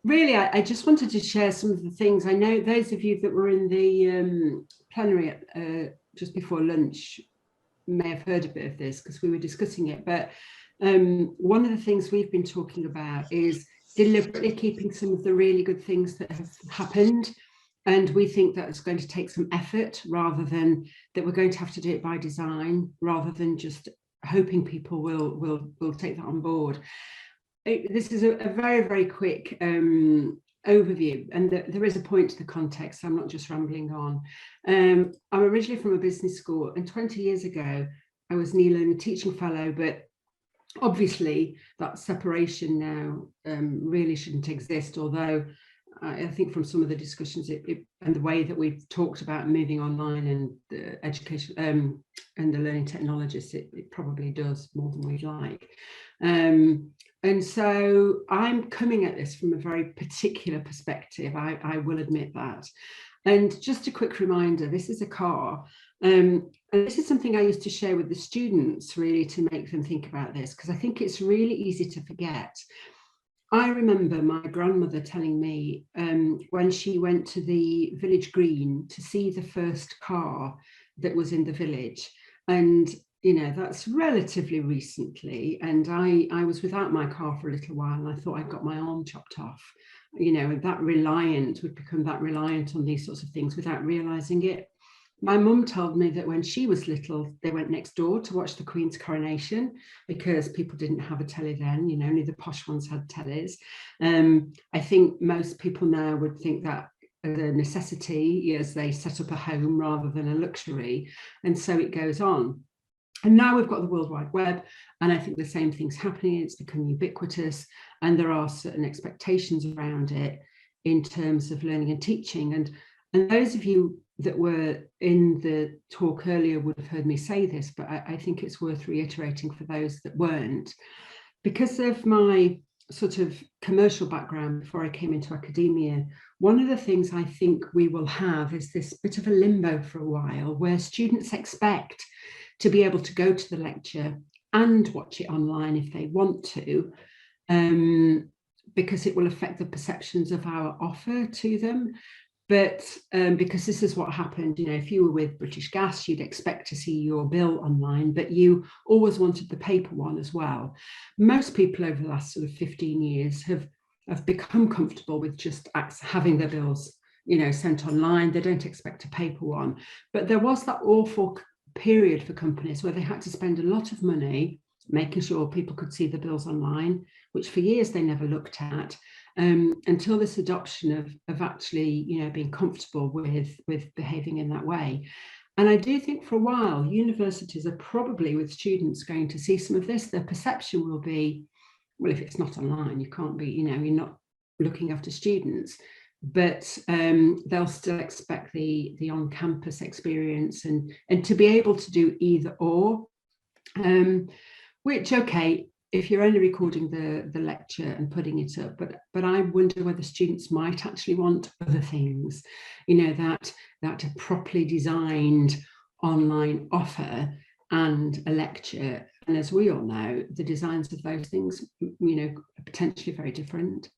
really, I just wanted to share some of the things. I know those of you that were in the plenary just before lunch may have heard a bit of this because we were discussing it, but one of the things we've been talking about is deliberately keeping some of the really good things that have happened. And we think that it's going to take some effort rather than that we're going to have to do it by design, rather than just hoping people will take that on board. This is a very, very quick overview, and there is a point to the context. I'm not just rambling on. I'm originally from a business school, and 20 years ago, I was an e-learning teaching fellow, but obviously that separation now really shouldn't exist, although I think from some of the discussions and the way that we've talked about moving online and the education and the learning technologists, it probably does more than we'd like. And so I'm coming at this from a very particular perspective, I will admit that. And just a quick reminder, this is a car. And this is something I used to share with the students, really, to make them think about this, because I think it's really easy to forget. I remember my grandmother telling me when she went to the village green to see the first car that was in the village. And, you know, that's relatively recently. And I was without my car for a little while, and I thought I'd got my arm chopped off. You know, would become that reliant on these sorts of things without realizing it. My mum told me that when she was little, they went next door to watch the Queen's coronation because people didn't have a telly then, you know, only the posh ones had tellies. I think most people now would think that as a necessity as they set up a home rather than a luxury. And so it goes on. And now we've got the World Wide Web, and I think the same thing's happening. It's become ubiquitous, and there are certain expectations around it in terms of learning and teaching. And those of you that were in the talk earlier would have heard me say this, but I think it's worth reiterating for those that weren't. Because of my sort of commercial background before I came into academia, one of the things I think we will have is this bit of a limbo for a while where students expect to be able to go to the lecture and watch it online if they want to, because it will affect the perceptions of our offer to them. But because this is what happened, you know, if you were with British Gas, you'd expect to see your bill online, but you always wanted the paper one as well. Most people over the last sort of 15 years have become comfortable with just having their bills, you know, sent online. They don't expect a paper one. But there was that awful period for companies where they had to spend a lot of money making sure people could see the bills online, which for years they never looked at. Until this adoption of actually, you know, being comfortable with behaving in that way. And I do think for a while, universities are probably with students going to see some of this. Their perception will be, well, if it's not online, you can't be, you know, you're not looking after students, but they'll still expect the on-campus experience and to be able to do either or, which, okay, if you're only recording the lecture and putting it up, but I wonder whether students might actually want other things, you know, that a properly designed online offer and a lecture. And as we all know, the designs of those things, you know, are potentially very different.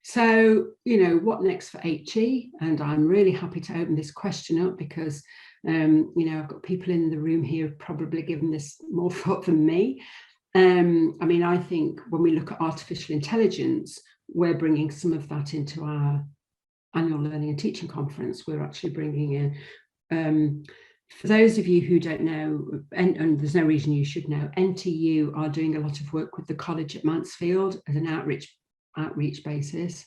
So, you know, what next for HE? And I'm really happy to open this question up because, you know, I've got people in the room here probably given this more thought than me. I mean, I think when we look at artificial intelligence, we're bringing some of that into our annual learning and teaching conference. We're actually bringing in, for those of you who don't know, and there's no reason you should know, NTU are doing a lot of work with the college at Mansfield as an outreach basis,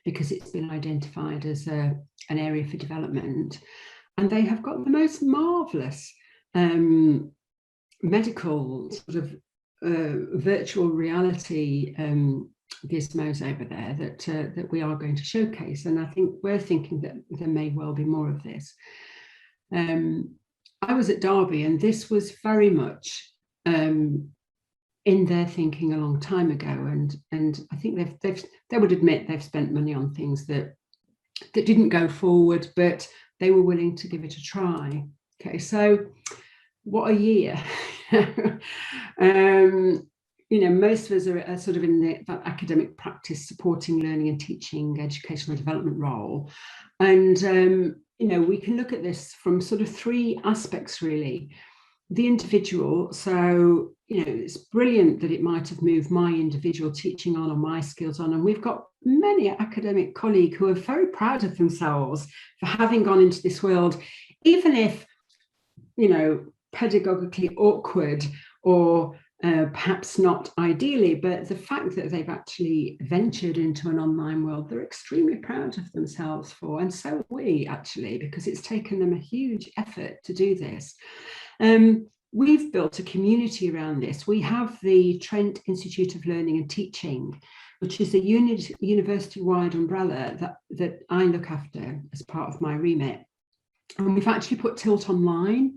because it's been identified as an area for development. And they have got the most marvellous medical sort of virtual reality gizmos over there that we are going to showcase, and I think we're thinking that there may well be more of this. I was at Derby, and this was very much in their thinking a long time ago, and I think they would admit they've spent money on things that didn't go forward, but they were willing to give it a try. Okay, so what a year. most of us are sort of in that academic practice, supporting learning and teaching, educational development role. And, we can look at this from sort of three aspects, really. The individual, so, it's brilliant that it might have moved my individual teaching on or my skills on. And we've got many academic colleagues who are very proud of themselves for having gone into this world, even if, pedagogically awkward or perhaps not ideally, but the fact that they've actually ventured into an online world, they're extremely proud of themselves for, and so are we actually, because it's taken them a huge effort to do this. We've built a community around this. We have the Trent Institute of Learning and Teaching, which is a university-wide umbrella that I look after as part of my remit. And we've actually put Tilt online.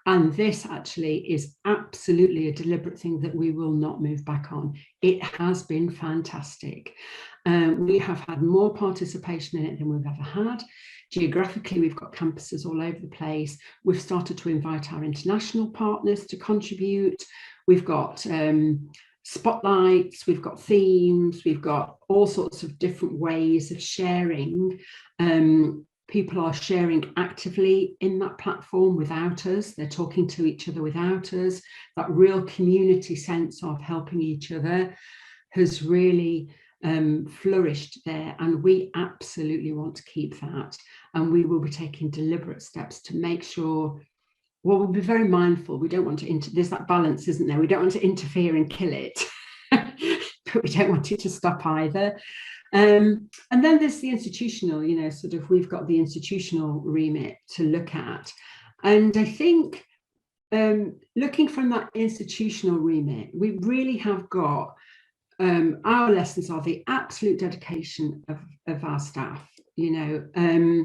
And this actually is absolutely a deliberate thing that we will not move back on. It has been fantastic. We have had more participation in it than we've ever had. Geographically, we've got campuses all over the place. We've started to invite our international partners to contribute. We've got spotlights, we've got themes, we've got all sorts of different ways of sharing. People are sharing actively in that platform without us. They're talking to each other without us. That real community sense of helping each other has really flourished there. And we absolutely want to keep that. And we will be taking deliberate steps to make sure, well, we'll be very mindful. We don't want to, there's that balance, isn't there? We don't want to interfere and kill it, but we don't want it to stop either. And then there's the institutional, sort of, we've got the institutional remit to look at. And I think looking from that institutional remit, we really have got, our lessons are the absolute dedication of our staff, I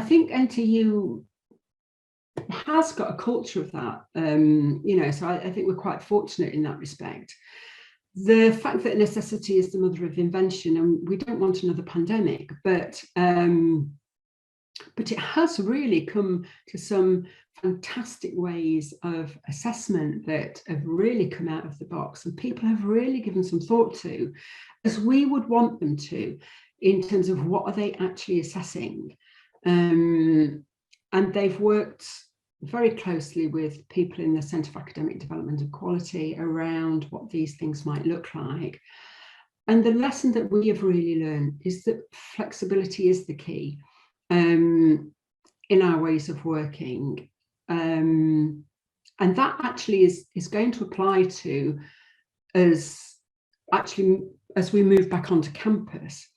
think NTU has got a culture of that, so I think we're quite fortunate in that respect. The fact that necessity is the mother of invention, and we don't want another pandemic, but it has really come to some fantastic ways of assessment that have really come out of the box, and people have really given some thought to, as we would want them to, in terms of what are they actually assessing. And they've worked very closely with people in the Centre for Academic Development and Quality around what these things might look like. And the lesson that we have really learned is that flexibility is the key in our ways of working. And that actually is going to apply to us actually as we move back onto campus.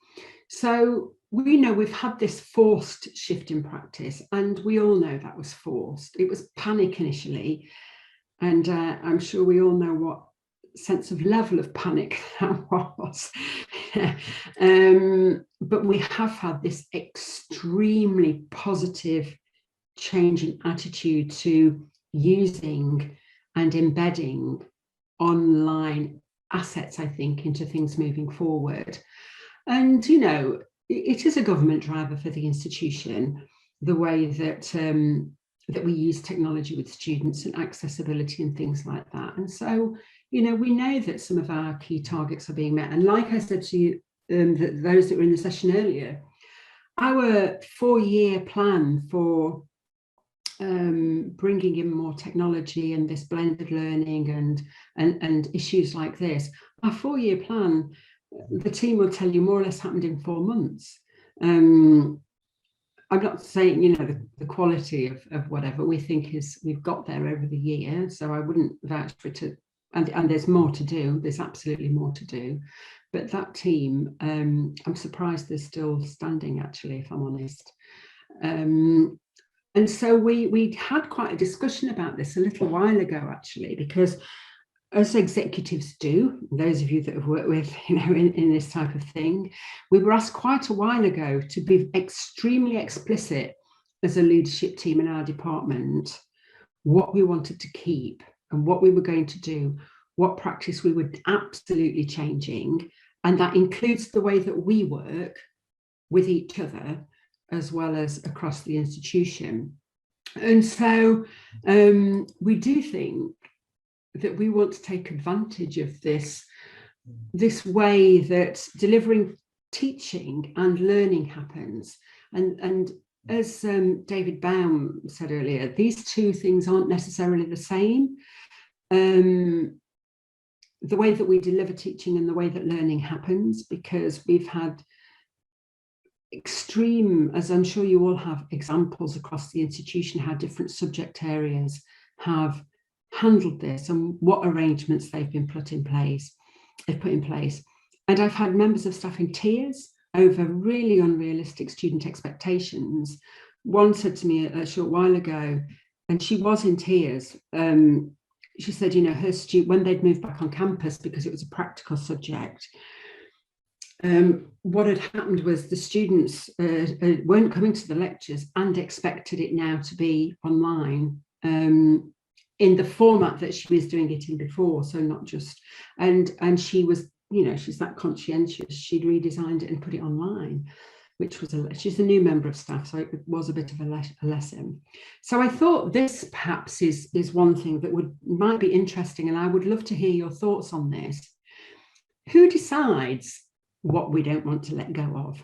So we know we've had this forced shift in practice, and we all know that was forced. It was panic initially, and I'm sure we all know what sense of level of panic that was. But we have had this extremely positive change in attitude to using and embedding online assets, I think, into things moving forward. And, it is a government driver for the institution, the way that that we use technology with students and accessibility and things like that. And so, we know that some of our key targets are being met. And like I said to you, those that were in the session earlier, our 4-year plan for bringing in more technology and this blended learning and issues like this, our 4-year plan, the team will tell you, more or less happened in 4 months. I'm not saying, the quality of whatever we think we've got there over the year, so I wouldn't vouch for it to, and there's more to do, there's absolutely more to do. But that team, I'm surprised they're still standing, actually, if I'm honest. And so we had quite a discussion about this a little while ago, actually, because as executives do, those of you that have worked with, in this type of thing, we were asked quite a while ago to be extremely explicit as a leadership team in our department, what we wanted to keep and what we were going to do, what practice we were absolutely changing. And that includes the way that we work with each other, as well as across the institution. And so we do think that we want to take advantage of this way that delivering teaching and learning happens. And as David Baum said earlier, these two things aren't necessarily the same. The way that we deliver teaching and the way that learning happens, because we've had extreme, as I'm sure you all have, examples across the institution, how different subject areas have handled this and what arrangements they've put in place. And I've had members of staff in tears over really unrealistic student expectations. One said to me a short while ago, and she was in tears. She said, you know, her when they'd moved back on campus because it was a practical subject, what had happened was the students weren't coming to the lectures and expected it now to be online in the format that she was doing it in before. So not just, and she was, you know, she's that conscientious, she'd redesigned it and put it online, which was she's a new member of staff, so it was a bit of a lesson. So I thought this perhaps is one thing that might be interesting, and I would love to hear your thoughts on this. Who decides what we don't want to let go of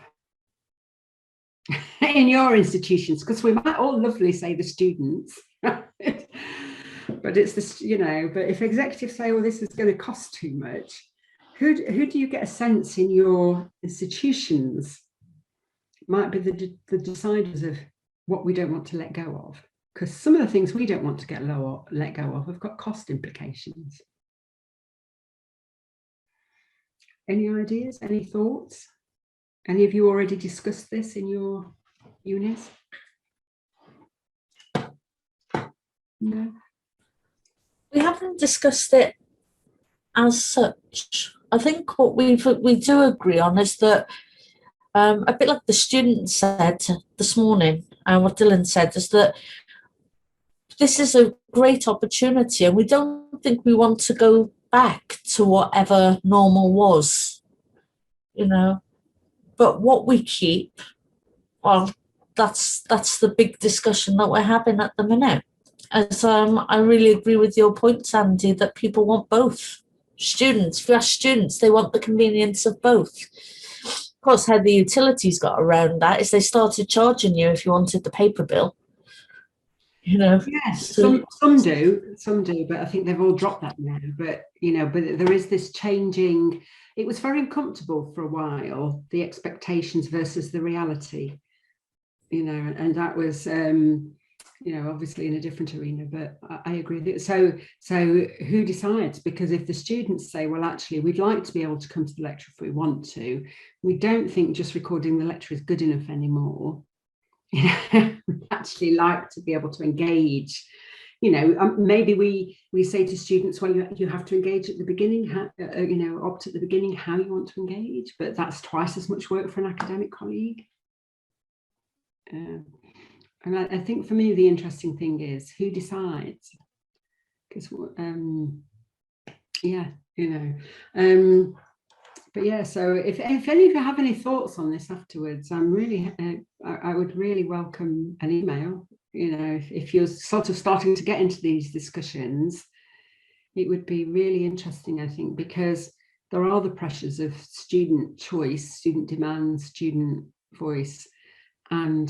in your institutions? Because we might all lovely say the students, but it's this, you know, but if executives say, well, this is going to cost too much, who do you get a sense in your institutions might be the deciders of what we don't want to let go of? Because some of the things we don't want to let go of have got cost implications. Any ideas? Any thoughts? Any of you already discussed this in your units? No? We haven't discussed it as such. I think what we do agree on is that a bit like the student said this morning, and what Dylan said, is that this is a great opportunity, and we don't think we want to go back to whatever normal was, you know. But what we keep, well, that's the big discussion that we're having at the minute. As I really agree with your point, Sandy, that people want both. Students, if you ask students, they want the convenience of both. Of course, how the utilities got around that is they started charging you if you wanted the paper bill. You know. Yes, so, some do, but I think they've all dropped that now. But you know, but there is this changing. It was very uncomfortable for a while, the expectations versus the reality. You know, and that was you know, obviously in a different arena, but I agree with it. So who decides? Because if the students say, well, actually, we'd like to be able to come to the lecture if we want to, we don't think just recording the lecture is good enough anymore. You know, we actually like to be able to engage. You know, maybe we say to students, well, you have to engage at the beginning, you know, opt at the beginning how you want to engage, but that's twice as much work for an academic colleague. And I think for me, the interesting thing is who decides, because yeah, you know, but yeah, so if any of you have any thoughts on this afterwards, I'm really, I would really welcome an email. You know, if you're sort of starting to get into these discussions, it would be really interesting, I think, because there are the pressures of student choice, student demand, student voice, and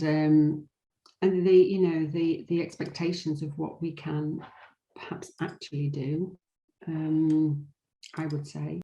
the, you know, the expectations of what we can perhaps actually do, I would say.